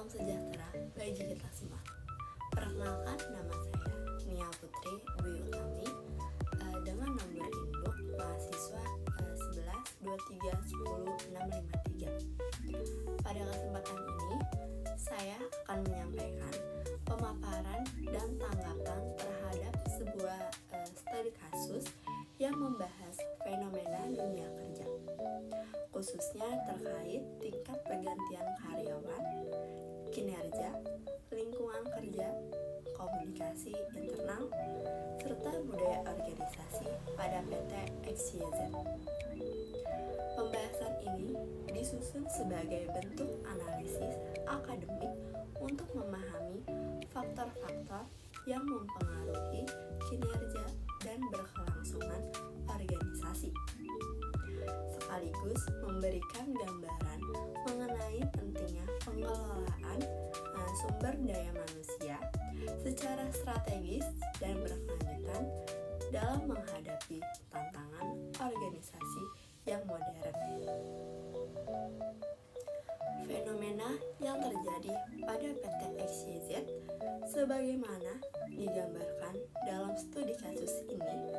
Salam sejahtera bagi kita semua. Perkenalkan, nama saya Nia Putri Dwi Utami dengan nomor induk mahasiswa 1123100653. Pada kesempatan ini, saya akan menyampaikan pemaparan dan tanggapan terhadap sebuah studi kasus yang membahas fenomena dunia kerja, khususnya terkait tingkat pergantian karyawan, kinerja, lingkungan kerja, komunikasi internal, serta budaya organisasi pada PT XYZ. Pembahasan ini disusun sebagai bentuk analisis akademik untuk memahami faktor-faktor yang mempengaruhi kinerja dan berkelangsungan organisasi, sekaligus memberikan gambaran mengenai pentingnya pengelolaan sumber daya manusia secara strategis dan berkelanjutan dalam menghadapi tantangan organisasi yang modern. Fenomena yang terjadi pada PT XYZ sebagaimana digambarkan dalam studi kasus ini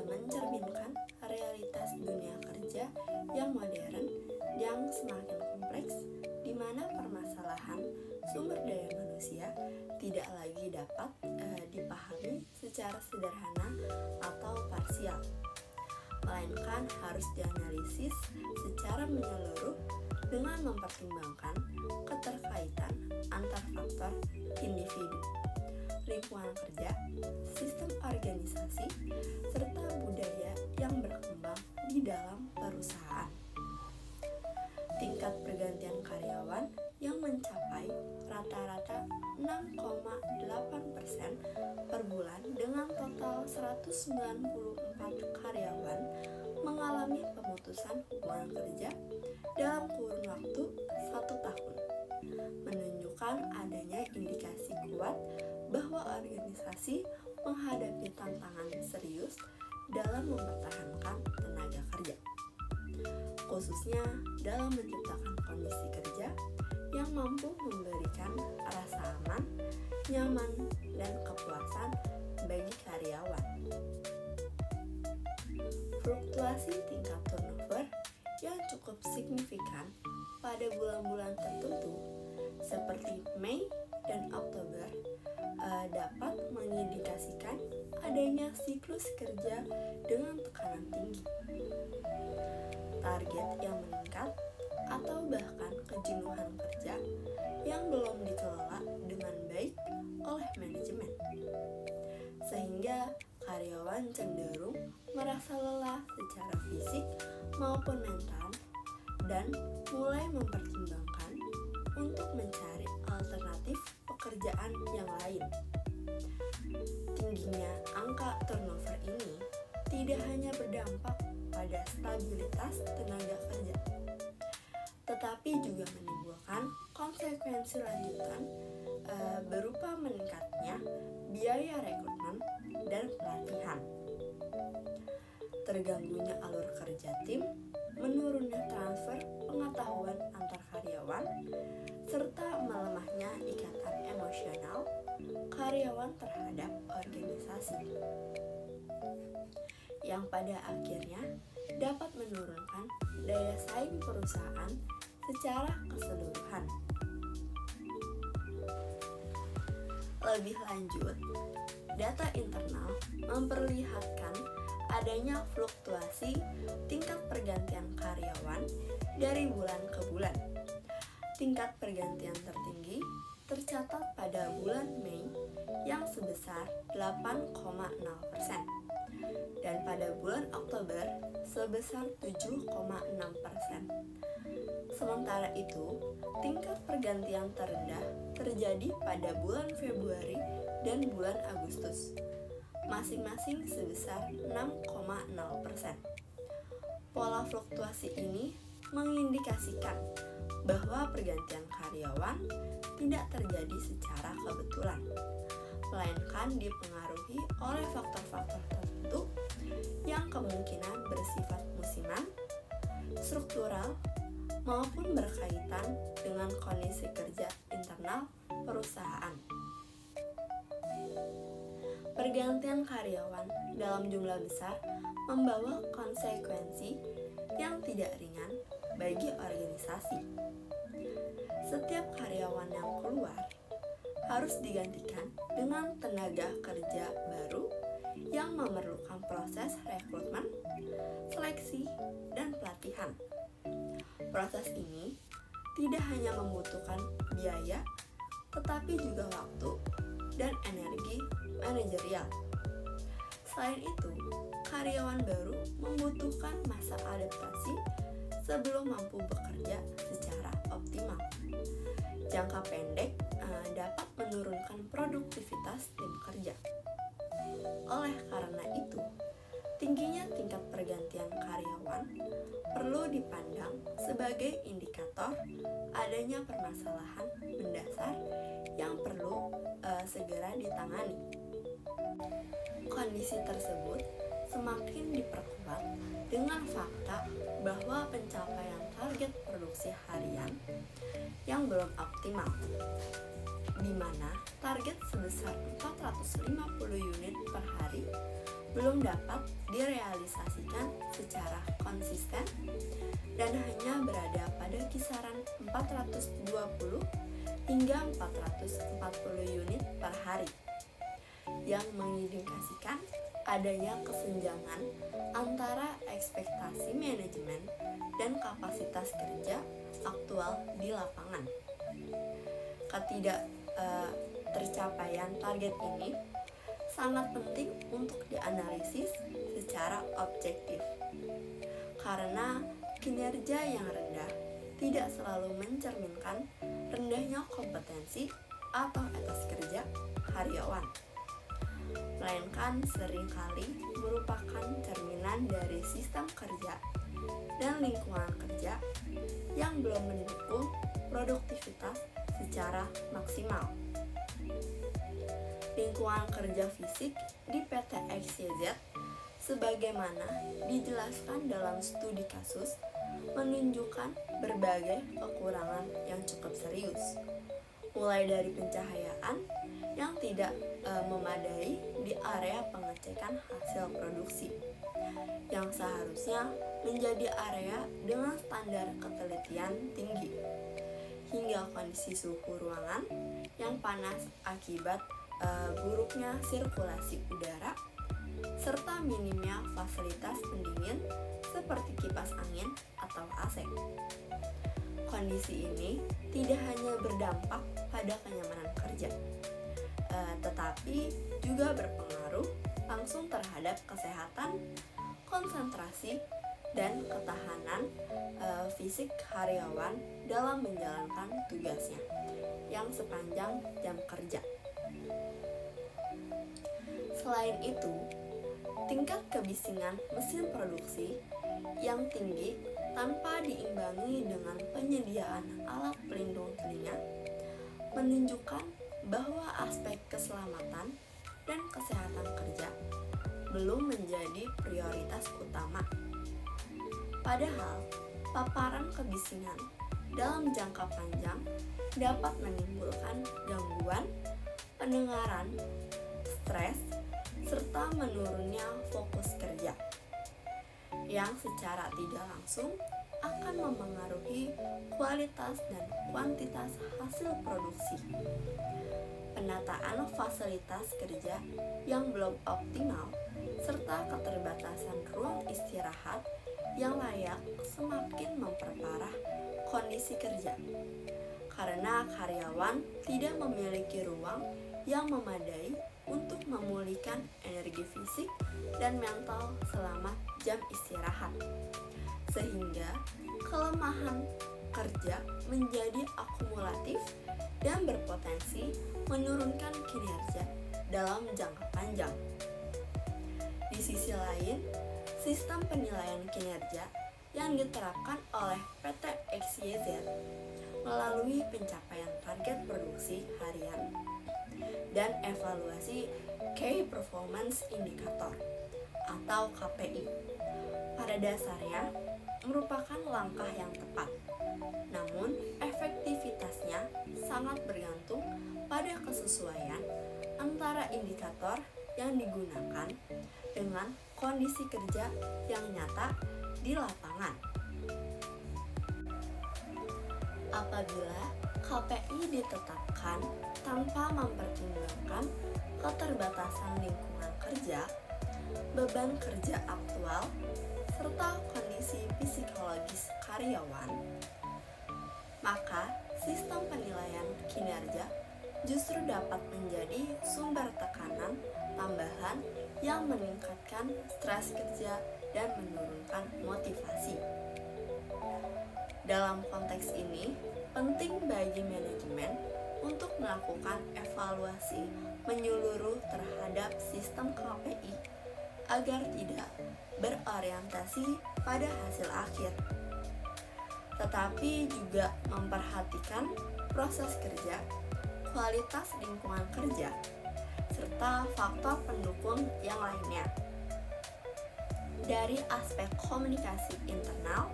mencerminkan realitas dunia kerja yang modern yang semakin kompleks, di mana permasalahan sumber daya manusia tidak lagi dapat dipahami secara sederhana atau parsial, melainkan harus dianalisis secara menyeluruh dengan mempertimbangkan keterkaitan antar faktor individu, lingkungan kerja, sistem organisasi, serta budaya yang berkembang di dalam perusahaan. Tingkat pergantian karyawan yang mencapai rata-rata 6,8% per bulan dengan total 194 karyawan mengalami pemutusan hubungan kerja dalam kurun waktu 1 tahun, menunjukkan adanya indikasi kuat bahwa organisasi menghadapi tantangan serius dalam mempertahankan tenaga kerja, khususnya dalam menciptakan kondisi kerja yang mampu memberikan rasa aman, nyaman, dan kepuasan bagi karyawan. Fluktuasi tingkat turnover yang cukup signifikan pada bulan-bulan tertentu seperti Mei dan Oktober dapat mengindikasikan adanya siklus kerja dengan tekanan tinggi, target yang meningkat, atau bahkan kejenuhan kerja yang belum dikelola dengan baik oleh manajemen, sehingga karyawan cenderung merasa lelah secara fisik maupun mental dan mulai mempertimbangkan untuk mencari alternatif pekerjaan yang lain. Tingginya angka turnover ini tidak hanya berdampak pada stabilitas tenaga kerja, tetapi juga menimbulkan konsekuensi lanjutan berupa meningkatnya biaya rekrutmen dan pelatihan, terganggunya alur kerja tim, menurunnya transfer pengetahuan antar karyawan, serta melemahnya ikatan emosional karyawan terhadap organisasi, yang pada akhirnya dapat menurunkan daya saing perusahaan secara keseluruhan. Lebih lanjut, data internal memperlihatkan adanya fluktuasi tingkat pergantian karyawan dari bulan ke bulan. Tingkat pergantian tertinggi tercatat pada bulan Mei yang sebesar 8,0%, dan pada bulan Oktober sebesar 7,6%. Sementara itu, tingkat pergantian terendah terjadi pada bulan Februari dan bulan Agustus, masing-masing sebesar 6,0%. Pola fluktuasi ini mengindikasikan bahwa pergantian karyawan tidak terjadi secara kebetulan, melainkan dipengaruhi oleh faktor-faktor tertentu yang kemungkinan bersifat musiman, struktural, maupun berkaitan dengan kondisi kerja internal perusahaan. Pergantian karyawan dalam jumlah besar membawa konsekuensi yang tidak ringan bagi organisasi. Setiap karyawan yang keluar harus digantikan dengan tenaga kerja baru yang memerlukan proses rekrutmen, seleksi, dan pelatihan. Proses ini tidak hanya membutuhkan biaya, tetapi juga waktu dan energi manajerial. Selain itu, karyawan baru membutuhkan masa adaptasi sebelum mampu bekerja secara optimal. Jangka pendek dapat menurunkan produktivitas tim kerja. Oleh karena itu, tingginya tingkat pergantian karyawan perlu dipandang sebagai indikator adanya permasalahan mendasar yang perlu segera ditangani. Kondisi tersebut semakin diperkuat dengan fakta bahwa pencapaian target produksi harian yang belum optimal, di mana target sebesar 450 unit per hari belum dapat direalisasikan secara konsisten dan hanya berada pada kisaran 420 hingga 440 unit per hari, yang mengindikasikan adanya kesenjangan antara ekspektasi manajemen dan kapasitas kerja aktual di lapangan. Tercapaian target ini sangat penting untuk dianalisis secara objektif, karena kinerja yang rendah tidak selalu mencerminkan rendahnya kompetensi atau etos kerja karyawan, melainkan seringkali merupakan cerminan dari sistem kerja dan lingkungan kerja yang belum mendukung produktivitas secara maksimal. Lingkungan kerja fisik di PT XYZ sebagaimana dijelaskan dalam studi kasus menunjukkan berbagai kekurangan yang cukup serius, mulai dari pencahayaan yang tidak memadai di area pengecekan hasil produksi yang seharusnya menjadi area dengan standar ketelitian tinggi, hingga kondisi suhu ruangan yang panas akibat buruknya sirkulasi udara serta minimnya fasilitas pendingin seperti kipas angin atau AC. Kondisi ini tidak hanya berdampak pada kenyamanan kerja, tetapi juga berpengaruh langsung terhadap kesehatan, konsentrasi, dan ketahanan fisik karyawan dalam menjalankan tugasnya yang sepanjang jam kerja. Selain itu, tingkat kebisingan mesin produksi yang tinggi tanpa diimbangi dengan penyediaan alat pelindung telinga menunjukkan bahwa aspek keselamatan dan kesehatan kerja belum menjadi prioritas utama. Padahal, paparan kebisingan dalam jangka panjang dapat menimbulkan gangguan pendengaran, stres, serta menurunnya fokus kerja, yang secara tidak langsung akan memengaruhi kualitas dan kuantitas hasil produksi. Penataan fasilitas kerja yang belum optimal serta keterbatasan ruang istirahat yang layak semakin memperparah kondisi kerja, karena karyawan tidak memiliki ruang yang memadai untuk memulihkan energi fisik dan mental selama jam istirahat, sehingga kelemahan kerja menjadi akumulatif dan berpotensi menurunkan kinerja dalam jangka panjang. Di sisi lain, sistem penilaian kinerja yang diterapkan oleh PT XYZ melalui pencapaian target produksi harian dan evaluasi Key Performance Indicator atau KPI pada dasarnya merupakan langkah yang tepat, namun efektivitasnya sangat bergantung pada kesesuaian antara indikator yang digunakan dengan kondisi kerja yang nyata di lapangan. Apabila KPI ditetapkan tanpa mempertimbangkan keterbatasan lingkungan kerja, beban kerja aktual, serta kondisi psikologis karyawan, maka sistem penilaian kinerja justru dapat menjadi sumber tekanan tambahan yang meningkatkan stres kerja dan menurunkan motivasi. Dalam konteks ini, penting bagi manajemen untuk melakukan evaluasi menyeluruh terhadap sistem KPI agar tidak berorientasi pada hasil akhir, tetapi juga memperhatikan proses kerja, kualitas lingkungan kerja, serta faktor pendukung yang lainnya. Dari aspek komunikasi internal,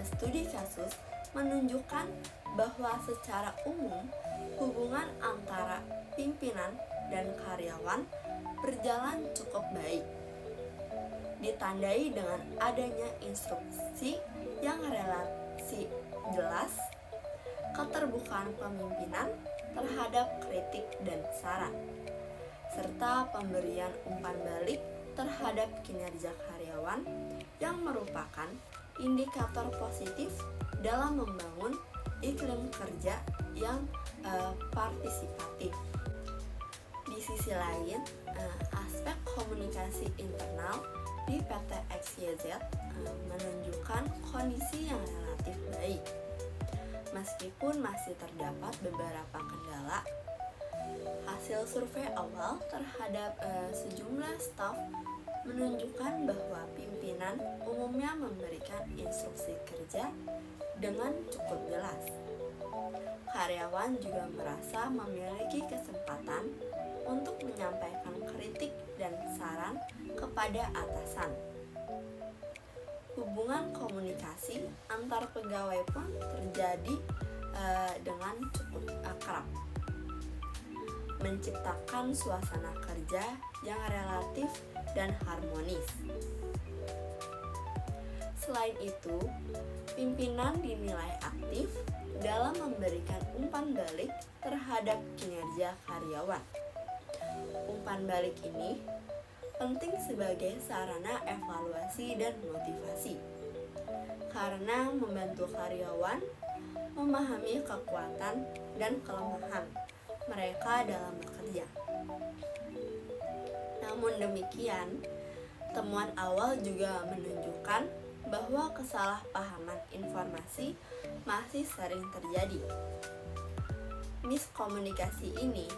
studi kasus menunjukkan bahwa secara umum hubungan antara pimpinan dan karyawan berjalan cukup baik, ditandai dengan adanya instruksi yang relasi jelas, keterbukaan pemimpinan terhadap kritik dan saran, serta pemberian umpan balik terhadap kinerja karyawan yang merupakan indikator positif dalam membangun iklim kerja yang partisipatif. Di sisi lain, aspek komunikasi internal di PT XYZ menunjukkan kondisi yang relatif baik. Meskipun masih terdapat beberapa kendala, hasil survei awal terhadap sejumlah staf menunjukkan bahwa pimpinan umumnya memberikan instruksi kerja dengan cukup jelas. Karyawan juga merasa memiliki kesempatan untuk menyampaikan kritik dan saran kepada atasan. Hubungan komunikasi antar pegawai pun terjadi dengan cukup akrab, menciptakan suasana kerja yang relatif dan harmonis. Selain itu, pimpinan dinilai aktif dalam memberikan umpan balik terhadap kinerja karyawan. Umpan balik ini penting sebagai sarana evaluasi dan motivasi, karena membantu karyawan memahami kekuatan dan kelemahan mereka dalam bekerja. Namun demikian, temuan awal juga menunjukkan bahwa kesalahpahaman informasi masih sering terjadi. Miskomunikasi ini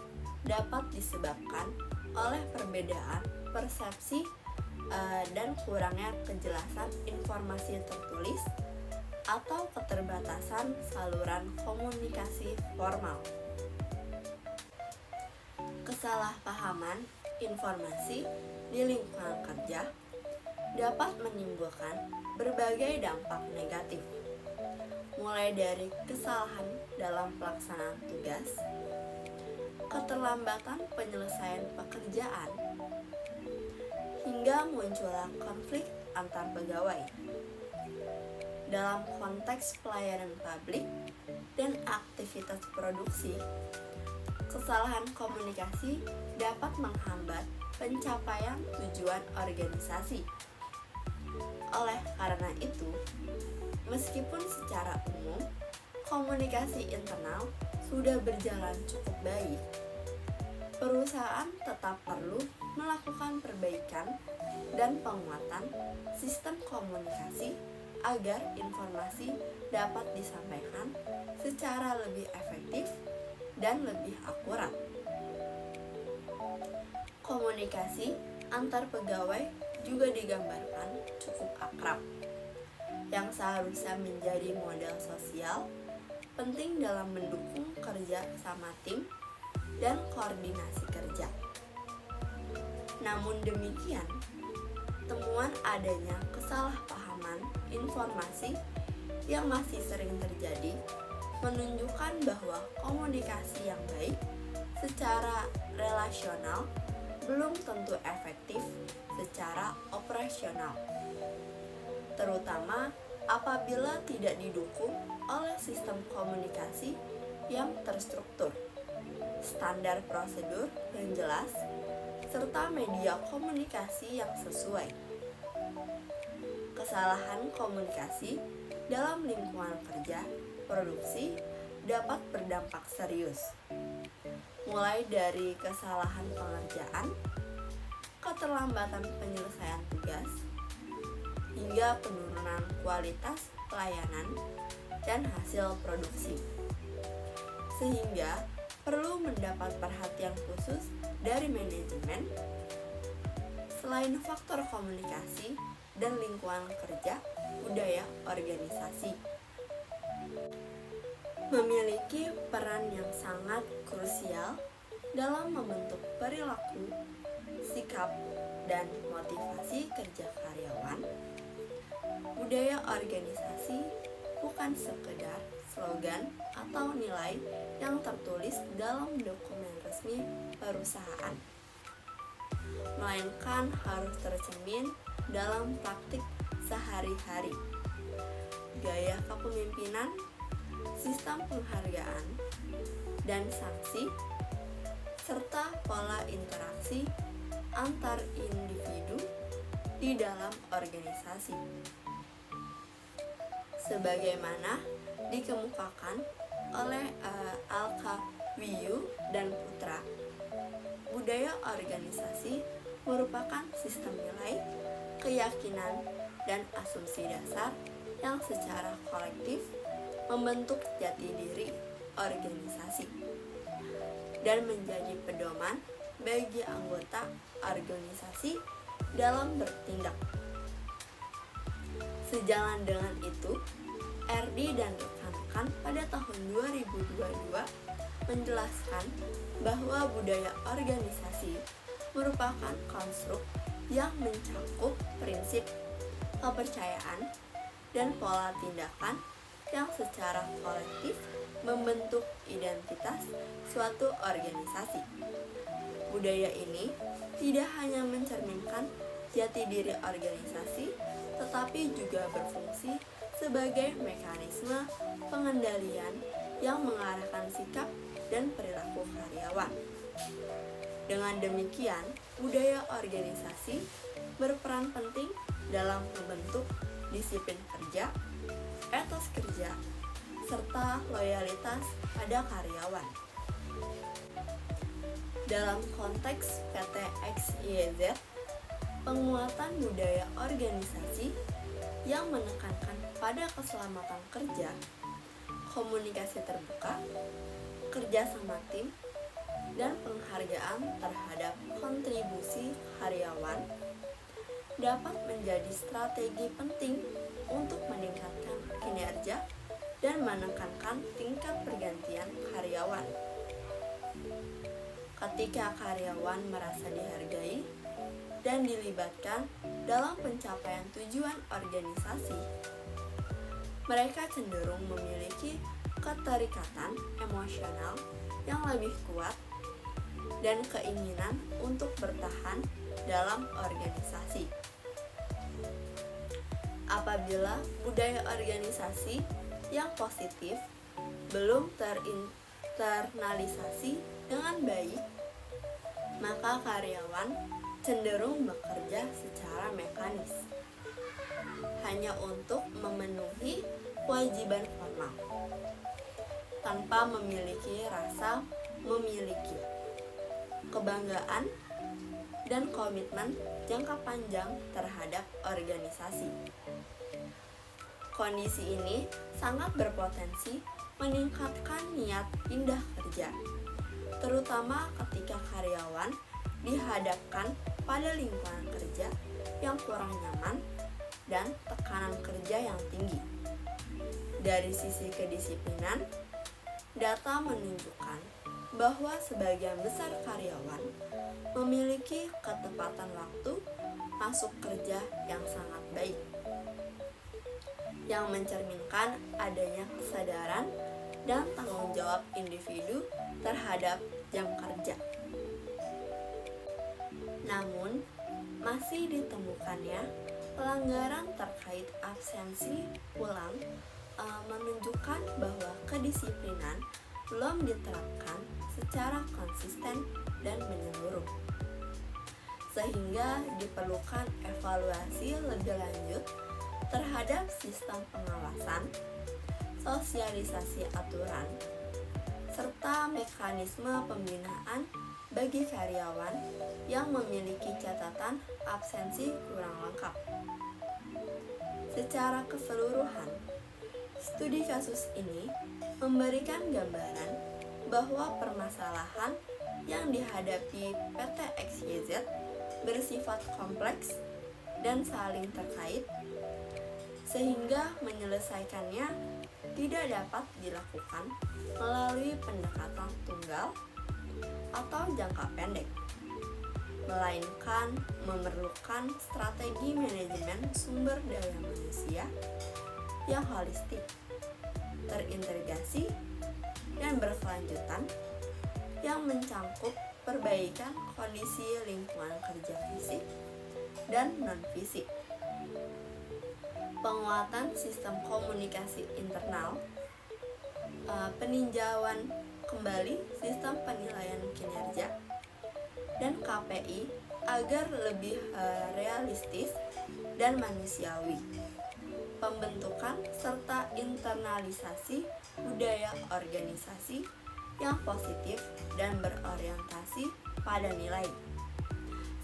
dapat disebabkan oleh perbedaan persepsi dan kurangnya kejelasan informasi tertulis atau keterbatasan saluran komunikasi formal. Kesalahpahaman informasi di lingkungan kerja dapat menimbulkan berbagai dampak negatif, mulai dari kesalahan dalam pelaksanaan tugas, keterlambatan penyelesaian pekerjaan, hingga munculnya konflik antar pegawai. Dalam konteks pelayanan publik dan aktivitas produksi, kesalahan komunikasi dapat menghambat pencapaian tujuan organisasi. Oleh karena itu, meskipun secara umum komunikasi internal sudah berjalan cukup baik, perusahaan tetap perlu melakukan perbaikan dan penguatan sistem komunikasi agar informasi dapat disampaikan secara lebih efektif dan lebih akurat. Komunikasi antar pegawai juga digambarkan cukup akrab, yang seharusnya menjadi model sosial penting dalam mendukung kerja sama tim dan koordinasi kerja. Namun demikian, temuan adanya kesalahpahaman informasi yang masih sering terjadi menunjukkan bahwa komunikasi yang baik secara relasional belum tentu efektif secara operasional, terutama apabila tidak didukung oleh sistem komunikasi yang terstruktur, standar prosedur yang jelas, serta media komunikasi yang sesuai. Kesalahan komunikasi dalam lingkungan kerja produksi dapat berdampak serius, mulai dari kesalahan pengerjaan, keterlambatan penyelesaian tugas, hingga penurunan kualitas pelayanan dan hasil produksi. Sehingga perlu mendapat perhatian khusus dari manajemen. Selain faktor komunikasi dan lingkungan kerja, budaya organisasi memiliki peran yang sangat krusial dalam membentuk perilaku, sikap, dan motivasi kerja karyawan. Budaya organisasi bukan sekedar slogan atau nilai yang tertulis dalam dokumen resmi perusahaan, melainkan harus tercermin dalam praktik sehari-hari, gaya kepemimpinan, sistem penghargaan, dan sanksi, serta pola interaksi antar individu di dalam organisasi. Sebagaimana dikemukakan oleh Al-Kawiyu dan Putra, budaya organisasi merupakan sistem nilai, keyakinan, dan asumsi dasar yang secara kolektif membentuk jati diri organisasi dan menjadi pedoman bagi anggota organisasi dalam bertindak. Sejalan dengan itu, RD dan rekan-rekan pada tahun 2022 menjelaskan bahwa budaya organisasi merupakan konstruk yang mencakup prinsip, kepercayaan, dan pola tindakan yang secara kolektif membentuk identitas suatu organisasi. Budaya ini tidak hanya mencerminkan jati diri organisasi, tetapi juga berfungsi sebagai mekanisme pengendalian yang mengarahkan sikap dan perilaku karyawan. Dengan demikian, budaya organisasi berperan penting dalam membentuk disiplin kerja, etos kerja, serta loyalitas pada karyawan. Dalam konteks PT XYZ, penguatan budaya organisasi yang menekankan pada keselamatan kerja, komunikasi terbuka, kerjasama tim, dan penghargaan terhadap kontribusi karyawan dapat menjadi strategi penting untuk meningkatkan kinerja dan menekankan tingkat pergantian karyawan. Ketika karyawan merasa dihargai dan dilibatkan dalam pencapaian tujuan organisasi, mereka cenderung memiliki keterikatan emosional yang lebih kuat dan keinginan untuk bertahan dalam organisasi. Apabila budaya organisasi yang positif belum terinternalisasi dengan baik, maka karyawan cenderung bekerja secara mekanis, hanya untuk memenuhi kewajiban formal, tanpa memiliki rasa memiliki, kebanggaan, dan komitmen jangka panjang terhadap organisasi. Kondisi ini sangat berpotensi meningkatkan niat pindah kerja, terutama ketika karyawan dihadapkan pada lingkungan kerja yang kurang nyaman dan tekanan kerja yang tinggi. Dari sisi kedisiplinan, data menunjukkan bahwa sebagian besar karyawan memiliki ketepatan waktu masuk kerja yang sangat baik, yang mencerminkan adanya kesadaran dan tanggung jawab individu terhadap jam kerja. Namun, masih ditemukannya pelanggaran terkait absensi pulang menunjukkan bahwa kedisiplinan belum diterapkan secara konsisten dan menyeluruh, sehingga diperlukan evaluasi lebih lanjut terhadap sistem pengawasan, sosialisasi aturan, serta mekanisme pembinaan bagi karyawan yang memiliki catatan absensi kurang lengkap. Secara keseluruhan, studi kasus ini memberikan gambaran bahwa permasalahan yang dihadapi PT XYZ bersifat kompleks dan saling terkait, sehingga menyelesaikannya tidak dapat dilakukan melalui pendekatan tunggal atau jangka pendek, melainkan memerlukan strategi manajemen sumber daya manusia yang holistik, terintegrasi, dan berkelanjutan yang mencangkup perbaikan kondisi lingkungan kerja fisik dan non-fisik, penguatan sistem komunikasi internal, peninjauan kembali sistem penilaian kinerja dan KPI agar lebih realistis dan manusiawi, pembentukan serta internalisasi budaya organisasi yang positif dan berorientasi pada nilai,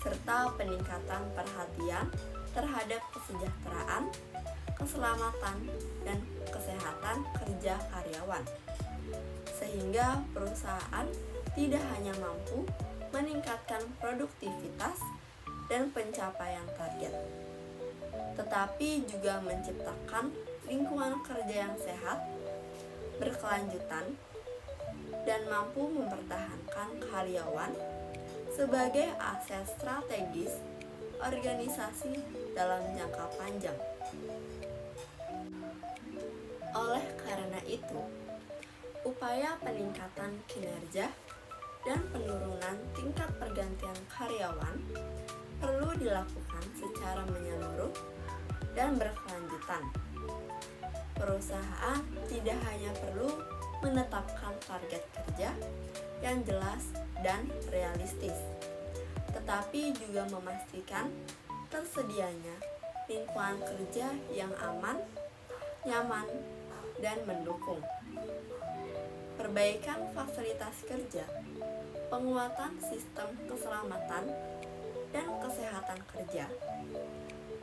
serta peningkatan perhatian terhadap kesejahteraan, keselamatan, dan kesehatan kerja karyawan, sehingga perusahaan tidak hanya mampu meningkatkan produktivitas dan pencapaian target, tetapi juga menciptakan lingkungan kerja yang sehat, berkelanjutan, dan mampu mempertahankan karyawan sebagai aset strategis organisasi dalam jangka panjang. Oleh karena itu, upaya peningkatan kinerja dan penurunan tingkat pergantian karyawan perlu dilakukan secara menyeluruh dan berkelanjutan. Perusahaan tidak hanya perlu menetapkan target kerja yang jelas dan realistis, tetapi juga memastikan tersedianya lingkungan kerja yang aman, nyaman, dan mendukung. Perbaikan fasilitas kerja, penguatan sistem keselamatan dan kesehatan kerja,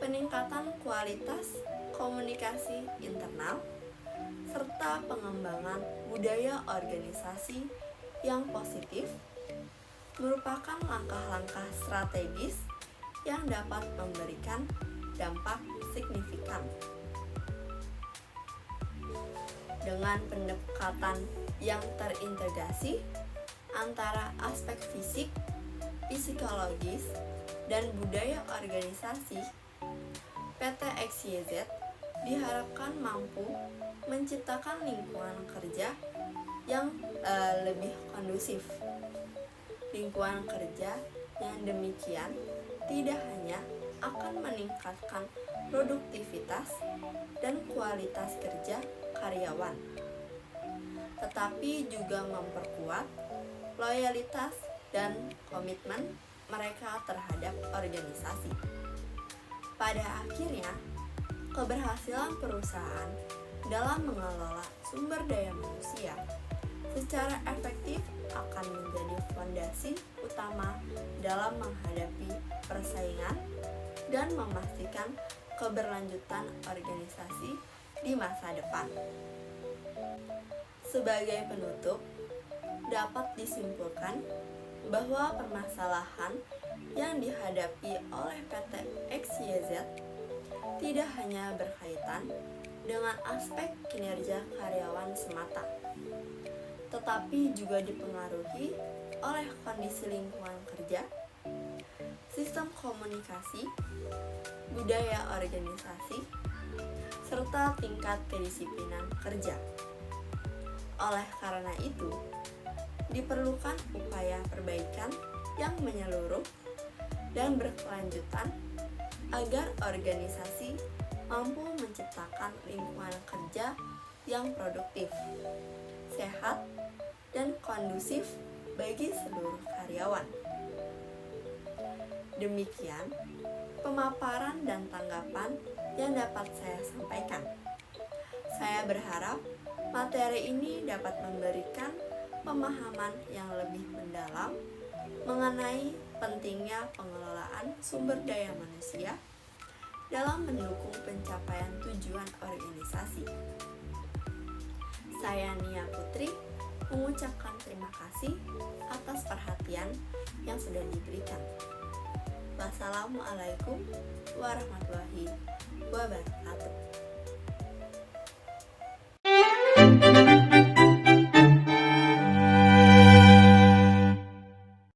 peningkatan kualitas komunikasi internal, serta pengembangan budaya organisasi yang positif merupakan langkah-langkah strategis yang dapat memberikan dampak signifikan. Dengan pendekatan yang terintegrasi antara aspek fisik, psikologis, dan budaya organisasi, PT XYZ diharapkan mampu menciptakan lingkungan kerja yang lebih kondusif. Lingkungan kerja yang demikian tidak hanya akan meningkatkan produktivitas dan kualitas kerja karyawan, tetapi juga memperkuat loyalitas dan komitmen mereka terhadap organisasi. Pada akhirnya, keberhasilan perusahaan dalam mengelola sumber daya manusia secara efektif akan menjadi fondasi utama dalam menghadapi persaingan dan memastikan keberlanjutan organisasi di masa depan. Sebagai penutup, dapat disimpulkan bahwa permasalahan yang dihadapi oleh PT XYZ tidak hanya berkaitan dengan aspek kinerja karyawan semata, tetapi juga dipengaruhi oleh kondisi lingkungan kerja, sistem komunikasi, budaya organisasi, serta tingkat kedisiplinan kerja. Oleh karena itu, diperlukan upaya perbaikan yang menyeluruh dan berkelanjutan agar organisasi mampu menciptakan lingkungan kerja yang produktif, sehat, dan kondusif bagi seluruh karyawan. Demikian pemaparan dan tanggapan yang dapat saya sampaikan. Saya berharap materi ini dapat memberikan pemahaman yang lebih mendalam mengenai pentingnya pengelolaan sumber daya manusia dalam mendukung pencapaian tujuan organisasi. Saya Nia Putri mengucapkan terima kasih atas perhatian yang sudah diberikan. Wassalamualaikum warahmatullahi wabarakatuh.